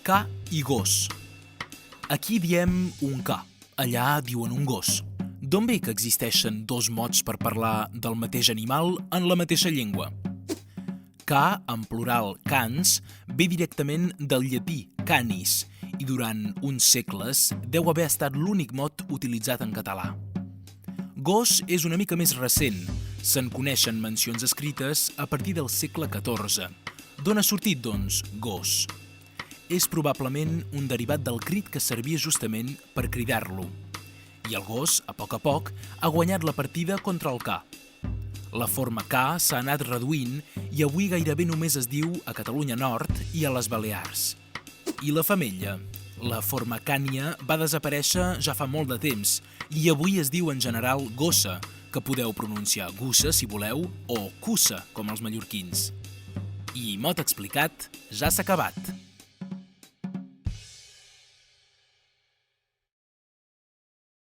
Ca i gos. Aquí diem un ca, allà diuen un gos. D'on ve que existeixen dos mots per parlar del mateix animal en la mateixa llengua? Ca, en plural cans, ve directament del llatí canis i durant uns segles deu haver estat l'únic mot utilitzat en català. Gos és una mica més recent. Se'n coneixen mencions escrites a partir del segle XIV. D'on ha sortit, doncs, gos? És probablement un derivat del crit que servia justament per cridar-lo. I el gos, a poc, ha guanyat la partida contra el ca. La forma ca s'ha anat reduint i avui gairebé només es diu a Catalunya Nord i a les Balears. I la femella? La forma cània va desaparèixer ja fa molt de temps i avui es diu en general gossa, que podeu pronunciar gussa si voleu o cussa, com els mallorquins. I mot explicat, ja s'ha acabat.